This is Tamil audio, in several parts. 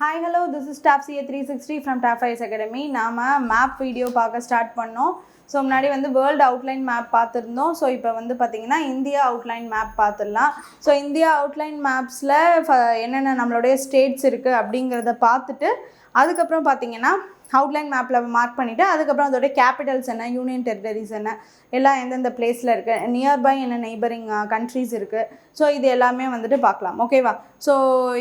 Hi, hello, this is Staff CA360 from TAFIS Academy. நாம மேப் வீடியோ பார்க்க ஸ்டார்ட் பண்ணோம். ஸோ முன்னாடி வந்து வேர்ல்டு அவுட்லைன் மேப் பார்த்துருந்தோம். ஸோ இப்போ வந்து பார்த்திங்கன்னா இந்தியா அவுட்லைன் மேப் பார்த்துடலாம். ஸோ இந்தியா அவுட்லைன் மேப்ஸில் என்னென்ன நம்மளுடைய ஸ்டேட்ஸ் இருக்குது அப்படிங்கிறத பார்த்துட்டு அதுக்கப்புறம் பார்த்திங்கன்னா அவுட்லைன் மேப்பில் மார்க் பண்ணிவிட்டு அதுக்கப்புறம் அதோடைய கேபிட்டல்ஸ் என்ன, யூனியன் டெரிட்டரிஸ் என்ன, எல்லாம் எந்தெந்த பிளேஸில் இருக்குது, நியர்பை என்ன நெய்பரிங் கண்ட்ரீஸ் இருக்குது. ஸோ இது எல்லாமே வந்துட்டு பார்க்கலாம். ஓகேவா? ஸோ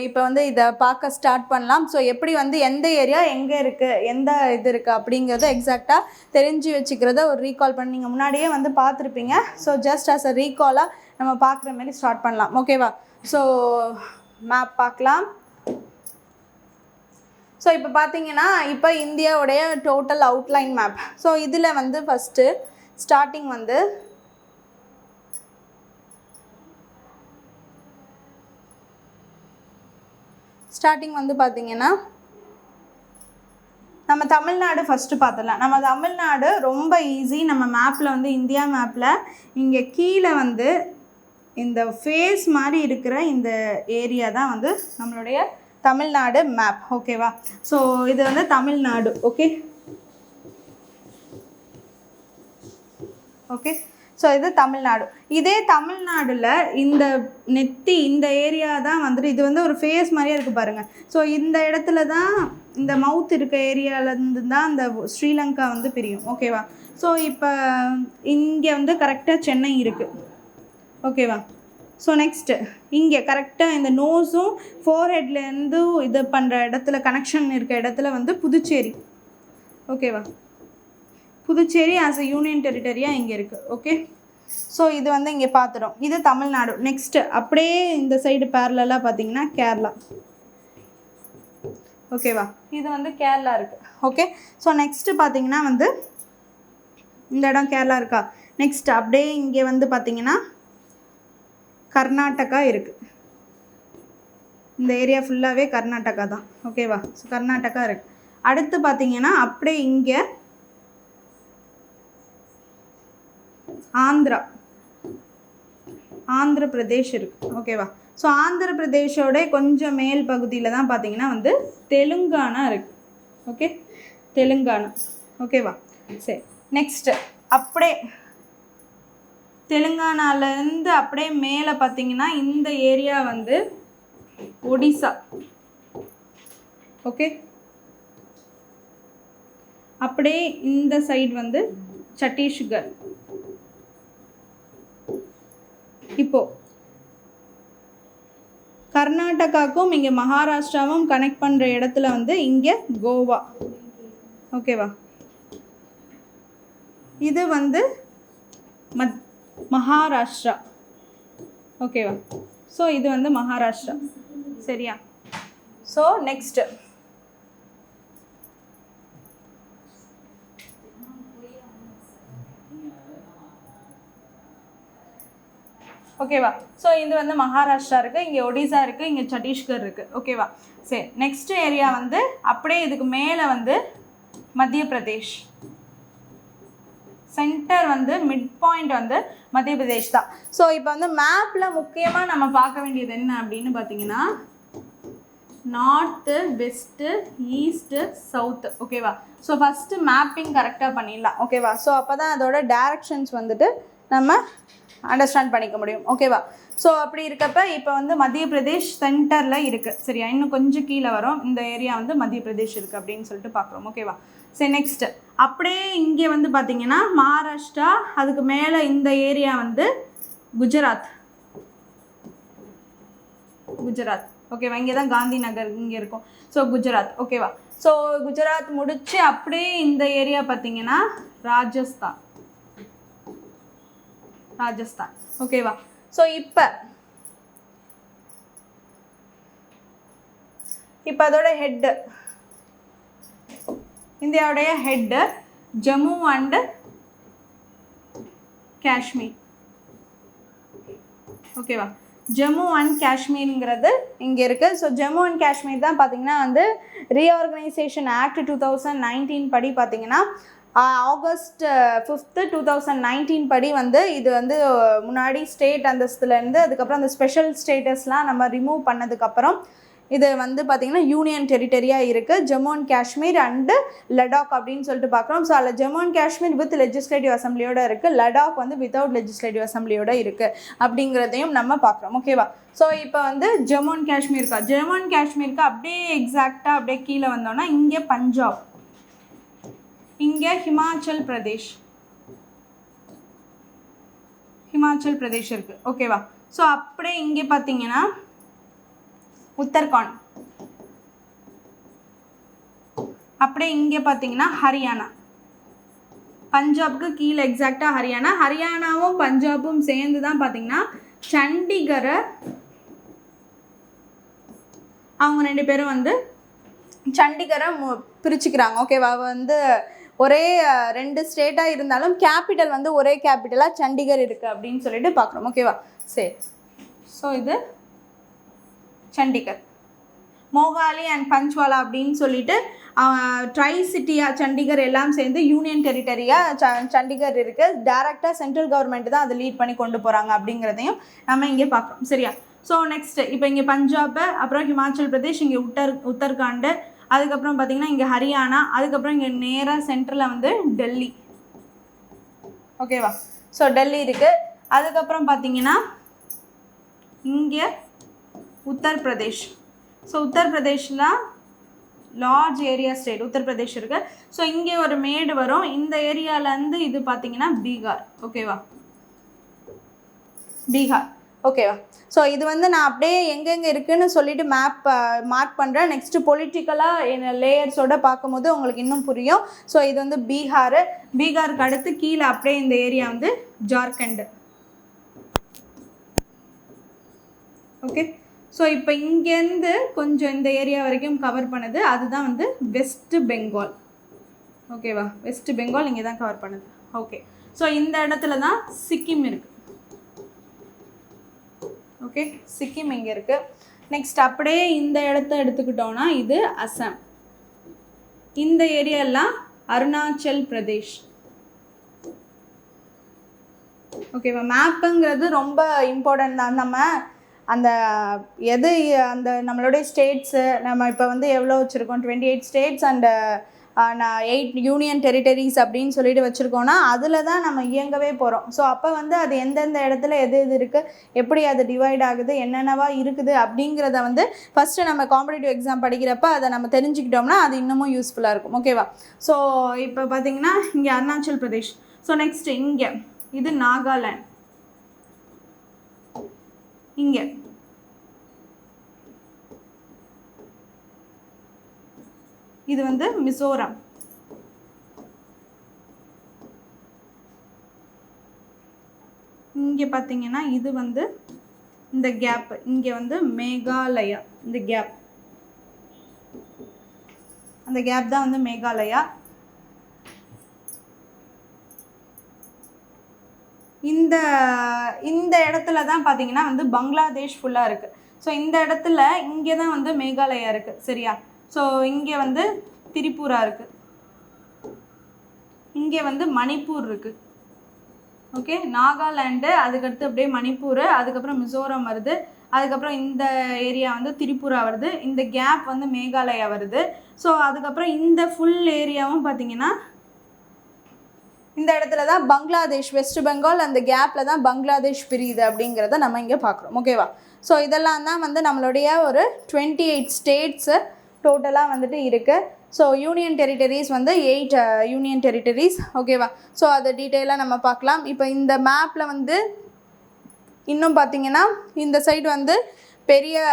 இப்போ வந்து இதை பார்க்க ஸ்டார்ட் பண்ணலாம். ஸோ எப்படி வந்து எந்த ஏரியா எங்கே இருக்குது, எந்த இது இருக்குது அப்படிங்கிறத எக்ஸாக்டாக தெரிஞ்சு வச்சுக்கிறத ஒரு ரீகால் பண்ணி நீங்கள் முன்னாடியே வந்து பார்த்துருப்பீங்க. ஸோ ஜஸ்ட் ஆஸ் அ ரீகாலாக நம்ம பார்க்குற மாதிரி ஸ்டார்ட் பண்ணலாம். ஓகேவா? ஸோ மேப் பார்க்கலாம். ஸோ இப்போ பார்த்தீங்கன்னா இப்போ இந்தியாவுடைய டோட்டல் அவுட்லைன் மேப். ஸோ இதில் வந்து ஃபஸ்ட்டு ஸ்டார்டிங் வந்து பார்த்தீங்கன்னா நம்ம தமிழ்நாடு ஃபஸ்ட்டு பார்த்துடலாம். நம்ம தமிழ்நாடு ரொம்ப ஈஸி. நம்ம மேப்பில் வந்து இந்தியா மேப்பில் இங்கே கீழே வந்து இந்த ஃபேஸ் மாதிரி இருக்கிற இந்த ஏரியா தான் வந்து நம்மளுடைய தமிழ்நாடு மேப். ஓகேவா? ஸோ இது வந்து தமிழ்நாடு. ஓகே ஸோ இது தமிழ்நாடு. இதே தமிழ்நாடில் இந்த நெத்தி இந்த ஏரியா தான் வந்துட்டு இது வந்து ஒரு ஃபேஸ் மாதிரியே இருக்குது பாருங்கள். ஸோ இந்த இடத்துல தான் இந்த மவுத் இருக்க ஏரியாவிலேருந்து தான் இந்த ஸ்ரீலங்கா வந்து பிரியும். ஓகேவா? ஸோ இப்போ இங்கே வந்து கரெக்டாக சென்னை இருக்குது. ஓகேவா? ஸோ நெக்ஸ்ட்டு இங்கே கரெக்டாக இந்த நோஸும் ஃபோர்ஹெட்லேருந்து இது பண்ணுற இடத்துல கனெக்ஷன் இருக்க இடத்துல வந்து புதுச்சேரி. ஓகேவா? புதுச்சேரி ஆஸ் அ யூனியன் டெரிட்டரியாக இங்கே இருக்குது. ஓகே, ஸோ இது வந்து இங்கே பார்த்துடும். இது தமிழ்நாடு. நெக்ஸ்ட்டு அப்படியே இந்த சைடு பேரலாக பார்த்தீங்கன்னா கேரளா. ஓகேவா? இது வந்து கேரளா இருக்குது. ஓகே, ஸோ நெக்ஸ்ட்டு பார்த்தீங்கன்னா வந்து இந்த இடம் கேரளா இருக்கா. நெக்ஸ்ட் அப்படியே இங்கே வந்து பார்த்தீங்கன்னா கர்நாடகா இருக்குது. இந்த ஏரியா ஃபுல்லாகவே கர்நாடகா தான். ஓகேவா? ஸோ கர்நாடகா இருக்குது. அடுத்து பார்த்தீங்கன்னா அப்படியே இங்கே ஆந்திர பிரதேஷ் இருக்குது. ஓகேவா? ஸோ ஆந்திர பிரதேஷோட கொஞ்சம் மேல் பகுதியில் தான் பார்த்தீங்கன்னா வந்து தெலுங்கானா இருக்குது. ஓகே, தெலுங்கானா. ஓகேவா? சரி, நெக்ஸ்ட்டு அப்படியே தெலுங்கானாலேருந்து அப்படியே மேலே பார்த்தீங்கன்னா இந்த ஏரியா வந்து ஒடிசா. ஓகே, அப்படியே இந்த சைடு வந்து சத்தீஸ்கர். இப்போது கர்நாடகாவுக்கும் இங்கே மகாராஷ்டிராவும் கனெக்ட் பண்ணுற இடத்துல வந்து இங்கே கோவா. ஓகேவா? இது வந்து மகாராஷ்டிரா. ஓகேவா? ஸோ இது வந்து மகாராஷ்டிரா. சரியா? ஸோ நெக்ஸ்ட்டு ஓகேவா? ஸோ இது வந்து மகாராஷ்டிரா இருக்குது, இங்கே ஒடிசா இருக்குது, இங்கே சத்தீஸ்கர் இருக்குது. ஓகேவா? சரி, நெக்ஸ்ட் ஏரியா வந்து அப்படியே இதுக்கு மேலே வந்து மத்திய பிரதேஷ். சென்டர் வந்து மிட் பாயிண்ட் வந்து மத்திய பிரதேஷ் தான். ஸோ இப்போ வந்து மேப்பில் முக்கியமாக நம்ம பார்க்க வேண்டியது என்ன அப்படின்னு பார்த்தீங்கன்னா நார்த்து, வெஸ்ட்டு, ஈஸ்ட்டு, சவுத்து. ஓகேவா? ஸோ ஃபஸ்ட்டு மேப்பிங் கரெக்டாக பண்ணிடலாம். ஓகேவா? ஸோ அப்போ தான் அதோட டைரக்ஷன்ஸ் வந்துட்டு நம்ம அண்டர்ஸ்டாண்ட் பண்ணிக்க முடியும். ஓகேவா? ஸோ அப்படி இருக்கப்ப இப்போ வந்து மத்திய பிரதேஷ் சென்டரில் இருக்குது. சரியா? இன்னும் கொஞ்சம் கீழே வரும். இந்த ஏரியா வந்து மத்திய பிரதேஷ் இருக்குது அப்படின்னு சொல்லிட்டு பார்க்குறோம். ஓகேவா? சரி, நெக்ஸ்ட்டு அப்படியே இங்கே வந்து பார்த்திங்கன்னா மகாராஷ்டிரா, அதுக்கு மேலே இந்த ஏரியா வந்து குஜராத். ஓகேவா? இங்கே தான் காந்தி நகர் இங்கே இருக்கும். ஸோ குஜராத். ஓகேவா? ஸோ குஜராத் முடித்து அப்படியே இந்த ஏரியா பார்த்திங்கன்னா ராஜஸ்தான். ஓகேவா? ஸோ இப்போ அதோட ஹெட்டு, இந்தியாவுடைய ஹெட்டு ஜம்மு அண்ட் காஷ்மீர். ஓகேவா? ஜம்மு அண்ட் காஷ்மீருங்கிறது இங்கே இருக்குது. ஸோ ஜம்மு அண்ட் காஷ்மீர் தான் பார்த்திங்கன்னா வந்து ரீஆர்கனைசேஷன் ஆக்ட் 2019 படி பார்த்திங்கன்னா ஆகஸ்ட் 5, 2019 படி வந்து இது வந்து முன்னாடி ஸ்டேட் அந்தஸ்துலேருந்து அதுக்கப்புறம் அந்த ஸ்பெஷல் ஸ்டேட்டஸ்லாம் நம்ம ரிமூவ் பண்ணதுக்கப்புறம் இது வந்து பார்த்திங்கன்னா யூனியன் டெரிட்டரியாக இருக்குது, ஜம்மு அண்ட் காஷ்மீர் அண்டு லடாக் அப்படின்னு சொல்லிட்டு பார்க்குறோம். ஸோ அதில் Jammu and Kashmir with legislative அசம்பிளியோடு இருக்குது, லடாக் வந்து வித்தவுட் லெஜிஸ்லேட்டிவ் அசம்பிளியோடு இருக்குது அப்படிங்கிறதையும் நம்ம பார்க்குறோம். ஓகேவா? ஸோ இப்போ வந்து ஜம்மு அண்ட் காஷ்மீருக்கு அப்படியே எக்ஸாக்டாக அப்படியே கீழே வந்தோன்னா இங்கே பஞ்சாப், இங்கே ஹிமாச்சல் பிரதேஷ் இருக்குது. ஓகேவா? ஸோ அப்படியே இங்கே பார்த்தீங்கன்னா உத்தரகாண்ட், அப்படியே இங்கே பார்த்தீங்கன்னா ஹரியானா, பஞ்சாப்க்கு கீழே எக்ஸாக்டாக ஹரியானாவும் பஞ்சாபும் சேர்ந்து தான் பார்த்தீங்கன்னா சண்டிகரை அவங்க 2 பேரும் வந்து சண்டிகரை பிரிச்சுக்கிறாங்க. ஓகேவா? வந்து ஒரே 2 ஸ்டேட்டாக இருந்தாலும் கேபிட்டல் வந்து ஒரே கேபிட்டலாக சண்டிகர் இருக்குது அப்படின்னு சொல்லிட்டு பார்க்குறோம். ஓகேவா? சரி. ஸோ இது சண்டிகர், மோகாலி அண்ட் பஞ்ச்வாலா அப்படின்னு சொல்லிட்டு ட்ரை சிட்டியாக சண்டிகர் எல்லாம் சேர்ந்து யூனியன் டெரிட்டரியாக சண்டிகர் இருக்குது. டேரெக்டாக சென்ட்ரல் கவர்மெண்ட் தான் அதை லீட் பண்ணி கொண்டு போகிறாங்க அப்படிங்கிறதையும் நம்ம இங்கே பார்க்குறோம். சரியா? ஸோ நெக்ஸ்ட்டு இப்போ இங்கே பஞ்சாப், அப்புறம் ஹிமாச்சல் பிரதேஷ், இங்கே உத்தரகாண்ட், அதுக்கப்புறம் பார்த்திங்கன்னா இங்கே ஹரியானா, அதுக்கப்புறம் இங்கே நேராக சென்ட்ரலில் வந்து டெல்லி. ஓகேவா? ஸோ டெல்லி இருக்குது. அதுக்கப்புறம் பார்த்திங்கன்னா இங்கே உத்தரப்பிரதேஷ். ஸோ உத்தரப்பிரதேஷில் லார்ஜ் ஏரியா ஸ்டேட் உத்தரப்பிரதேஷ் இருக்குது. ஸோ இங்கே ஒரு மேடு வரும், இந்த ஏரியாவிலேருந்து இது பார்த்திங்கன்னா பீகார். ஓகேவா? பீகார். ஓகேவா? ஸோ இது வந்து நான் அப்படியே எங்கெங்கே இருக்குதுன்னு சொல்லிட்டு மேப் மார்க் பண்ணுறேன். நெக்ஸ்ட்டு பொலிட்டிக்கலாக லேயர்ஸோடு பார்க்கும்போது உங்களுக்கு இன்னும் புரியும். ஸோ இது வந்து பீகாருக்கு அடுத்து கீழே அப்படியே இந்த ஏரியா வந்து ஜார்க்கண்ட். ஓகே. ஸோ இப்போ இங்கேருந்து கொஞ்சம் இந்த ஏரியா வரைக்கும் கவர் பண்ணுது, அதுதான் வந்து வெஸ்ட் பெங்கால். ஓகேவா? வெஸ்ட் பெங்கால் இங்கே தான் கவர் பண்ணுது. ஓகே. ஸோ இந்த இடத்துல தான் சிக்கிம் இருக்குது. ஓகே, சிக்கிம் இங்கே இருக்குது. நெக்ஸ்ட் அப்படியே இந்த இடத்த எடுத்துக்கிட்டோன்னா இது அசாம், இந்த ஏரியாலாம் அருணாச்சல் பிரதேஷ். ஓகேவா? மேப்புங்கிறது ரொம்ப இம்பார்ட்டன்ட் தான். நம்ம அந்த அந்த நம்மளுடைய ஸ்டேட்ஸு நம்ம இப்போ வந்து எவ்வளோ வச்சுருக்கோம், 28 ஸ்டேட்ஸ் அண்ட் 8 யூனியன் டெரிட்டரிஸ் அப்படின்னு சொல்லிட்டு வச்சுருக்கோன்னா அதில் தான் நம்ம இயங்கவே போகிறோம். ஸோ அப்போ வந்து அது எந்தெந்த இடத்துல எது இருக்குது, எப்படி அது டிவைட் ஆகுது, என்னென்னவா இருக்குது அப்படிங்கிறத வந்து ஃபஸ்ட்டு நம்ம காம்படிட்டிவ் எக்ஸாம் படிக்கிறப்ப அதை நம்ம தெரிஞ்சுக்கிட்டோம்னா அது இன்னமும் யூஸ்ஃபுல்லாக இருக்கும். ஓகேவா? ஸோ இப்போ பார்த்திங்கன்னா இங்கே அருணாச்சல் பிரதேஷ். ஸோ நெக்ஸ்ட்டு இங்கே இது நாகாலாண்ட், இங்கே இது வந்து மிசோரம், இங்கே பார்த்தீங்கன்னா இது வந்து இந்த கேப், இங்கே வந்து மேகாலயா, இந்த கேப், அந்த கேப் தான் வந்து மேகாலயா. இந்த இடத்துல தான் பார்த்தீங்கன்னா வந்து பங்களாதேஷ் ஃபுல்லாக இருக்குது. ஸோ இந்த இடத்துல இங்கே தான் வந்து மேகாலயா இருக்குது. சரியா? ஸோ இங்கே வந்து திரிபுரா இருக்குது, இங்கே வந்து மணிப்பூர் இருக்குது. ஓகே, நாகாலாண்டு, அதுக்கடுத்து அப்படியே மணிப்பூர், அதுக்கப்புறம் மிசோரம் வருது, அதுக்கப்புறம் இந்த ஏரியா வந்து திரிபுரா வருது, இந்த கேப் வந்து மேகாலயா வருது. ஸோ அதுக்கப்புறம் இந்த ஃபுல் ஏரியாவும் பார்த்திங்கன்னா இந்த இடத்துல தான் பங்களாதேஷ், வெஸ்ட் பெங்கால் அந்த கேப்பில் தான் பங்களாதேஷ் பிரியுது அப்படிங்கிறத நம்ம இங்கே பார்க்குறோம். ஓகேவா? ஸோ இதெல்லாம் தான் வந்து நம்மளுடைய ஒரு 28 ஸ்டேட்ஸு டோட்டலாக வந்துட்டு இருக்குது. ஸோ யூனியன் டெரிட்டரிஸ் வந்து 8 யூனியன் டெரிட்டரிஸ். ஓகேவா? ஸோ அதை டீட்டெயிலாக நம்ம பார்க்கலாம். இப்போ இந்த மேப்பில் வந்து இன்னும் பார்த்திங்கன்னா இந்த சைடு வந்து பெரிய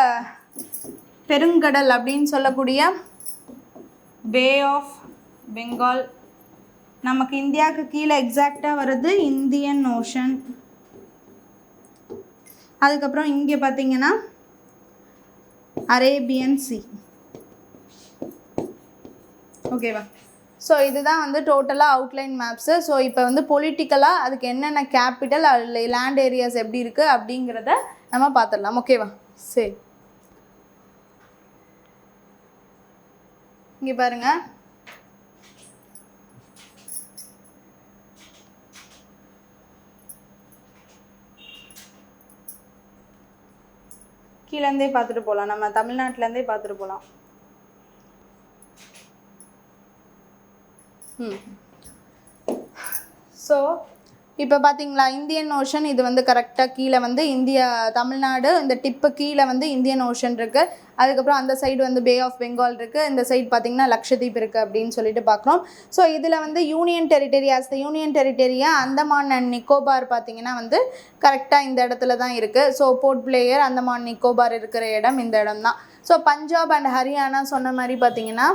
பெருங்கடல் அப்படின்னு சொல்லக்கூடிய பே ஆஃப் பெங்கால், நமக்கு இந்தியாவுக்கு கீழே எக்ஸாக்டாக வருது இந்தியன் ஓஷன். அதுக்கப்புறம் இங்கே பார்த்திங்கன்னா அரேபியன் சி. ஓகேவா? ஸோ இதுதான் வந்து டோட்டலாக அவுட்லைன் மேப்ஸு. ஸோ இப்போ வந்து பொலிட்டிக்கலாக அதுக்கு என்னென்ன கேபிட்டல், அதில் லேண்ட் ஏரியாஸ் எப்படி இருக்குது அப்படிங்கிறத நம்ம பார்த்துடலாம். ஓகேவா? சரி, இங்கே பாருங்கள், கீழேருந்தே பார்த்துட்டு போகலாம், நம்ம தமிழ்நாட்டிலேருந்தே பார்த்துட்டு போகலாம். ஸோ இப்போ பார்த்தீங்களா இந்தியன் ஓஷன், இது வந்து கரெக்டாக கீழே வந்து இந்தியா தமிழ்நாடு இந்த டிப்பு கீழே வந்து இந்தியன் ஓஷன் இருக்குது. அதுக்கப்புறம் அந்த சைடு வந்து பே ஆஃப் பெங்கால் இருக்குது, இந்த சைடு பார்த்திங்கன்னா லக்ஷதீப் இருக்குது அப்படின்னு சொல்லிட்டு பார்க்குறோம். ஸோ இதில் வந்து union territory as the union டெரிட்டரியாக அந்தமான் அண்ட் நிக்கோபார் பார்த்திங்கன்னா வந்து கரெக்டாக இந்த இடத்துல தான் இருக்குது. ஸோ போர்ட் பிளேயர் அந்தமான் நிக்கோபார் இருக்கிற இடம் இந்த இடம் தான். ஸோ பஞ்சாப் அண்ட் ஹரியானா சொன்ன மாதிரி பார்த்திங்கன்னா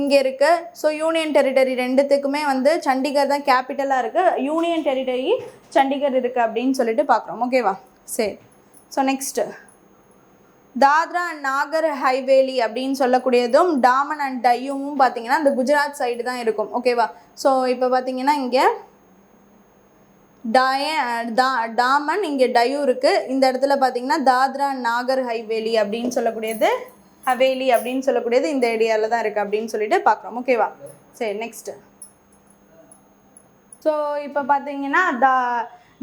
இங்கே இருக்குது. ஸோ யூனியன் டெரிட்டரி ரெண்டுத்துக்குமே வந்து சண்டிகர் தான் கேபிட்டலாக இருக்குது. யூனியன் டெரிட்டரி சண்டிகர் இருக்குது அப்படின்னு சொல்லிட்டு பார்க்குறோம். ஓகேவா? சரி. ஸோ நெக்ஸ்ட்டு தாத்ரா அண்ட் நாகர் ஹைவேலி அப்படின்னு சொல்லக்கூடியதும் டாமன் அண்ட் டையூவும் பார்த்திங்கன்னா இந்த குஜராத் சைடு தான் இருக்கும். ஓகேவா? ஸோ இப்போ பார்த்திங்கன்னா இங்கே டாமன், இங்கே டயூ இருக்குது. இந்த இடத்துல பார்த்திங்கன்னா தாத்ரா அண்ட் நாகர் ஹைவேலி அப்படின்னு சொல்லக்கூடியது ஹவேலி அப்படின்னு சொல்லக்கூடியது இந்த ஏரியாவில் தான் இருக்குது அப்படின்னு சொல்லிட்டு பார்க்குறோம். ஓகேவா? சரி. நெக்ஸ்ட்டு ஸோ இப்போ பார்த்தீங்கன்னா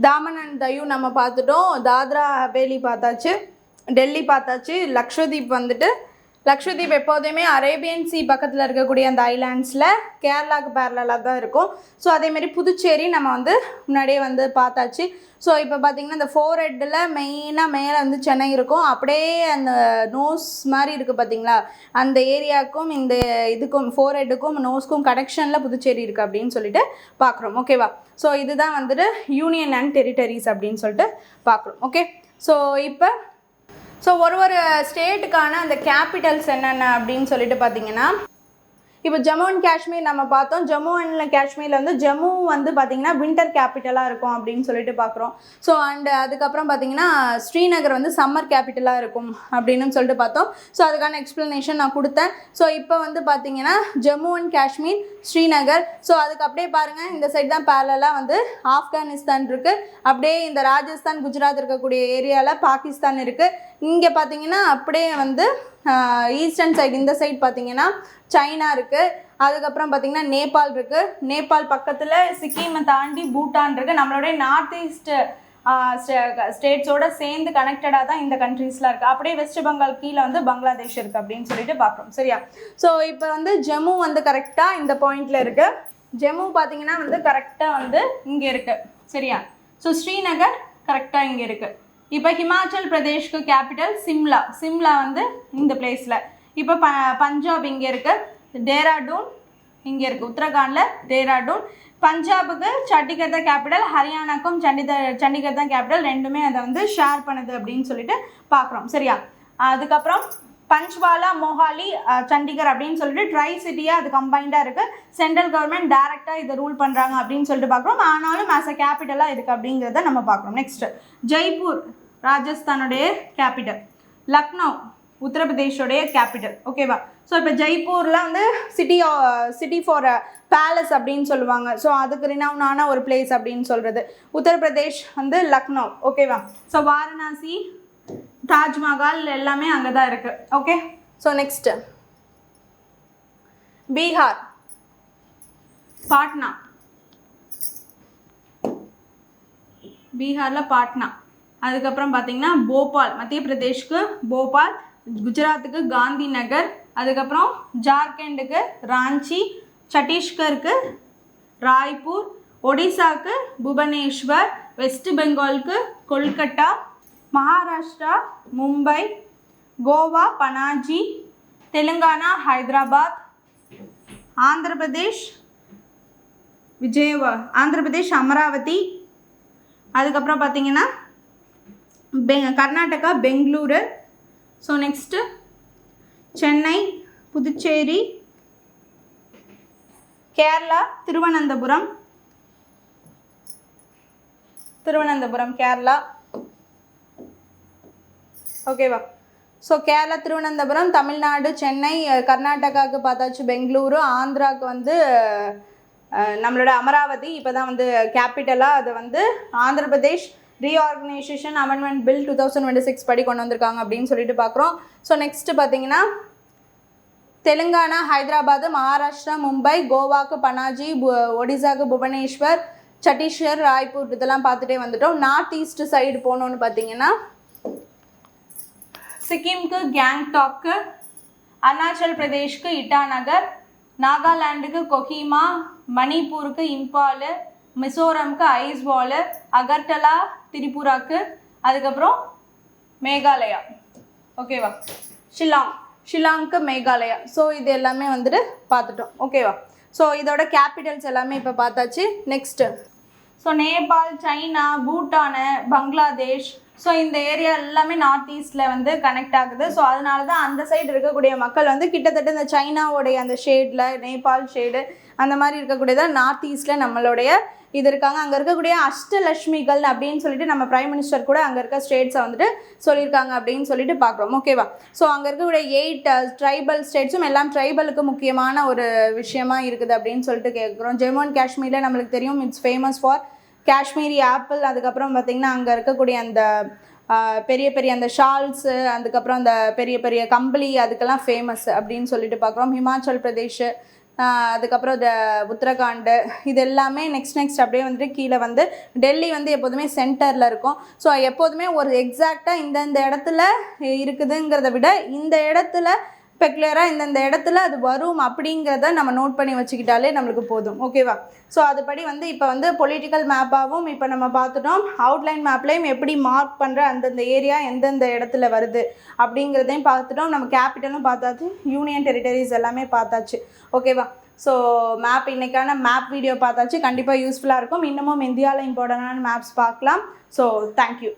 தாமன் அண்ட் டையூ நம்ம பார்த்துட்டோம், தாத்ரா ஹவேலி பார்த்தாச்சு, டெல்லி பார்த்தாச்சு. லக்ஷதீப் வந்துட்டு லக்ஷதீப் எப்போதுமே அரேபியன் சி பக்கத்தில் இருக்கக்கூடிய அந்த ஐலாண்ட்ஸில் கேரளாவுக்கு பேரலாக தான் இருக்கும். ஸோ அதேமாரி புதுச்சேரி நம்ம வந்து முன்னாடியே வந்து பார்த்தாச்சு. ஸோ இப்போ பார்த்திங்கன்னா இந்த ஃபோர்ஹெட்டில் மெயினாக மேலே வந்து சென்னை இருக்கும், அப்படியே அந்த நோஸ் மாதிரி இருக்குது பார்த்திங்களா, அந்த ஏரியாவுக்கும் இந்த இதுக்கும் ஃபோர்ஹெட்டுக்கும் நோஸ்க்கும் கனெக்ஷனில் புதுச்சேரி இருக்குது அப்படின்னு சொல்லிட்டு பார்க்குறோம். ஓகேவா? ஸோ இதுதான் வந்துட்டு யூனியன் அண்ட் டெரிட்டரிஸ் அப்படின்னு சொல்லிட்டு பார்க்குறோம். ஓகே. ஸோ இப்போ ஒரு ஸ்டேட்டுக்கான அந்த கேபிட்டல்ஸ் என்னென்ன அப்படின்னு சொல்லிட்டு பார்த்தீங்கன்னா, இப்போ ஜம்மு அண்ட் காஷ்மீர் நம்ம பார்த்தோம். ஜம்மு அண்ட் காஷ்மீரில் வந்து ஜம்மு வந்து பார்த்திங்கன்னா வின்டர் கேபிட்டலாக இருக்கும் அப்படின்னு சொல்லிட்டு பார்க்குறோம். ஸோ அண்டு அதுக்கப்புறம் பார்த்திங்கன்னா ஸ்ரீநகர் வந்து சம்மர் கேபிட்டலாக இருக்கும் அப்படின்னு சொல்லிட்டு பார்த்தோம். ஸோ அதுக்கான எக்ஸ்ப்ளனேஷன் நான் கொடுத்தேன். ஸோ இப்போ வந்து பார்த்திங்கன்னா ஜம்மு அண்ட் காஷ்மீர், ஸ்ரீநகர். ஸோ அதுக்கு அப்படியே பாருங்கள், இந்த சைடு தான் பேரலாக வந்து ஆப்கானிஸ்தான் இருக்குது, அப்படியே இந்த ராஜஸ்தான் குஜராத் இருக்கக்கூடிய ஏரியாவில் பாகிஸ்தான் இருக்குது. இங்கே பார்த்திங்கன்னா அப்படியே வந்து ஈஸ்டர்ன் சைடு இந்த சைடு பார்த்திங்கன்னா சைனா இருக்குது. அதுக்கப்புறம் பார்த்திங்கன்னா நேபாள் இருக்குது. நேபாள் பக்கத்தில் சிக்கிமை தாண்டி பூட்டான் இருக்குது. நம்மளுடைய நார்த் ஈஸ்ட் ஸ்டேட்ஸோடு சேர்ந்து கனெக்டடாக தான் இந்த கண்ட்ரீஸ்லாம் இருக்குது. அப்படியே வெஸ்ட் பெங்கால் கீழே வந்து பங்களாதேஷ் இருக்குது அப்படின்னு சொல்லிட்டு பார்க்குறோம். சரியா? ஸோ இப்போ வந்து ஜம்மு வந்து கரெக்டாக இந்த பாயிண்டில் இருக்குது. ஜம்மு பார்த்திங்கன்னா வந்து கரெக்டாக வந்து இங்கே இருக்குது. சரியா? ஸோ ஸ்ரீநகர் கரெக்டாக இங்கே இருக்குது. இப்போ ஹிமாச்சல் பிரதேஷ்க்கு கேபிட்டல் சிம்லா வந்து இந்த பிளேஸில். இப்போ பஞ்சாப் இங்கே இருக்குது, டேராடூன் இங்கே இருக்குது, உத்தரகாண்டில் டேராடூன். பஞ்சாபுக்கு சண்டிகர் தான் கேபிட்டல், ஹரியானாக்கும் சண்டிகர் தான் கேபிட்டல், ரெண்டுமே அதை வந்து ஷேர் பண்ணுது அப்படின்னு சொல்லிட்டு பார்க்குறோம். சரியா? அதுக்கப்புறம் பஞ்ச்வாலா, மொஹாலி, சண்டிகர் அப்படின்னு சொல்லிட்டு ட்ரை சிட்டியாக அது கம்பைண்டாக இருக்குது. சென்ட்ரல் கவர்மெண்ட் டேரெக்டாக இதை ரூல் பண்ணுறாங்க அப்படின்னு சொல்லிட்டு பார்க்குறோம். ஆனாலும் ஆஸ் அ கேபிட்டலாக இருக்குது அப்படிங்கிறத நம்ம பார்க்குறோம். நெக்ஸ்ட்டு ஜெய்ப்பூர் ராஜஸ்தானுடைய கேபிட்டல், லக்னோ உத்தரப்பிரதேஷோடைய கேபிட்டல். ஓகேவா? ஸோ இப்போ ஜெய்ப்பூரில் வந்து சிட்டி ஃபார் பேலஸ் அப்படின்னு சொல்லுவாங்க. ஸோ அதுக்கு ரினவுனான ஒரு பிளேஸ் அப்படின்னு சொல்கிறது. உத்தரப்பிரதேஷ் வந்து லக்னோ. ஓகேவா? ஸோ வாரணாசி, தாஜ்மஹால் எல்லாமே அங்கே தான் இருக்குது. Okay. So next Bihar, Patna. பீகாரில் பாட்னா. அதுக்கப்புறம் பார்த்திங்கன்னா போபால், மத்திய பிரதேஷ்க்கு போபால், குஜராத்துக்கு காந்தி நகர், அதுக்கப்புறம் ஜார்க்கண்டுக்கு ராஞ்சி, சத்தீஸ்கருக்கு ராய்ப்பூர், ஒடிசாவுக்கு புவனேஸ்வர், வெஸ்ட் பெங்காலுக்கு கொல்கட்டா, மகாராஷ்டிரா மும்பை, கோவா பனாஜி, தெலுங்கானா ஹைதராபாத், ஆந்திர பிரதேஷ் அமராவதி. அதுக்கப்புறம் பார்த்திங்கன்னா கர்நாடகா பெங்களூரு. So next Chennai, Puducherry, Kerala Thiruvananthapuram Kerala. ஓகேவா? ஸோ கேரளா திருவனந்தபுரம், தமிழ்நாடு சென்னை, கர்நாடகாவுக்கு பார்த்தாச்சு பெங்களூரு, ஆந்திராவுக்கு வந்து நம்மளோட அமராவதி இப்போ தான் வந்து கேபிட்டலாக அது வந்து Andhra Pradesh reorganisation amendment bill 2026 படி கொண்டு வந்திருக்காங்க அப்படின்னு சொல்லிட்டு பார்க்குறோம். ஸோ நெக்ஸ்ட்டு பார்த்திங்கன்னா தெலுங்கானா ஹைதராபாத், மகாராஷ்டிரா மும்பை, கோவாக்கு பனாஜி, ஒடிசாவுக்கு புவனேஸ்வர், சத்தீஸ்கர் ராய்ப்பூர், இதெல்லாம் பார்த்துட்டே வந்துட்டோம். நார்த் ஈஸ்ட் சைடு போனோன்னு பார்த்திங்கன்னா சிக்கிம்க்கு கேங்டாக்கு, அருணாச்சல் பிரதேஷ்க்கு இட்டாநகர், நாகாலாண்டுக்கு கொஹிமா, மணிப்பூருக்கு இம்பால், மிசோரம்க்கு ஐஸ்வால், அகர்டலா திரிபுராக்கு, அதுக்கப்புறம் மேகாலயா. ஓகேவா? ஷில்லாங்க்கு மேகாலயா. ஸோ இது எல்லாமே வந்துட்டு பார்த்துட்டோம். ஓகேவா? ஸோ இதோட கேபிட்டல்ஸ் எல்லாமே இப்போ பார்த்தாச்சு. Next so Nepal, China, Bhutan, Bangladesh, so இந்த ஏரியா எல்லாமே நார்த் ஈஸ்டில் வந்து கனெக்ட் ஆகுது. ஸோ அதனால தான் அந்த சைடு இருக்கக்கூடிய மக்கள் வந்து கிட்டத்தட்ட இந்த சைனாவோடைய அந்த ஷேடில், நேபாள் ஷேடு அந்த மாதிரி இருக்கக்கூடியதான் நார்த் ஈஸ்டில் நம்மளுடைய இது இருக்காங்க. அங்கே இருக்கக்கூடிய அஷ்டலட்சுமிகள் அப்படின்னு சொல்லிட்டு நம்ம பிரைம் மினிஸ்டர் கூட அங்கே இருக்க ஸ்டேட்ஸை வந்துட்டு சொல்லியிருக்காங்க அப்படின்னு சொல்லிட்டு பார்க்குறோம். ஓகேவா? ஸோ அங்கே இருக்கக்கூடிய 8 ட்ரைபல் ஸ்டேட்ஸும் எல்லாம் ட்ரைபலுக்கு முக்கியமான ஒரு விஷயமா இருக்குது அப்படின்னு சொல்லிட்டு கேட்குறோம். ஜம்மு அண்ட் காஷ்மீரில் நம்மளுக்கு தெரியும் it's famous for Kashmiri apple. அதுக்கப்புறம் பார்த்திங்கன்னா அங்கே இருக்கக்கூடிய அந்த பெரிய பெரிய அந்த ஷால்ஸு, அதுக்கப்புறம் அந்த பெரிய பெரிய கம்பளி, அதுக்கெல்லாம் ஃபேமஸ் அப்படின்னு சொல்லிட்டு பார்க்குறோம். ஹிமாச்சல் பிரதேஷ், அதுக்கப்புறம் உத்தரகாண்டு, இது எல்லாமே நெக்ஸ்ட் அப்படியே வந்துட்டு கீழே வந்து டெல்லி வந்து எப்போதுமே சென்டரில் இருக்கும். ஸோ எப்போதுமே ஒரு எக்ஸாக்டாக இந்த இடத்துல இருக்குதுங்கிறத விட இந்த இடத்துல பெக்குலராக இந்த இடத்துல அது வரும் அப்படிங்கிறத நம்ம நோட் பண்ணி வச்சுக்கிட்டாலே நம்மளுக்கு போதும். ஓகேவா? ஸோ அதுபடி வந்து இப்போ வந்து பொலிட்டிக்கல் மேப்பாகவும் இப்போ நம்ம பார்த்துட்டோம். அவுட்லைன் மேப்லேயும் எப்படி மார்க் பண்ணுற அந்தந்த ஏரியா எந்தெந்த இடத்துல வருது அப்படிங்கிறதையும் பார்த்துட்டோம். நம்ம கேபிட்டலும் பார்த்தாச்சு, யூனியன் டெரிட்டரிஸ் எல்லாமே பார்த்தாச்சு. ஓகேவா? ஸோ மேப் இன்றைக்கான மேப் வீடியோ பார்த்தாச்சு. கண்டிப்பாக யூஸ்ஃபுல்லாக இருக்கும். இன்னமும் இந்தியாவில் இம்பார்ட்டண்டான மேப்ஸ் பார்க்கலாம். So thank you.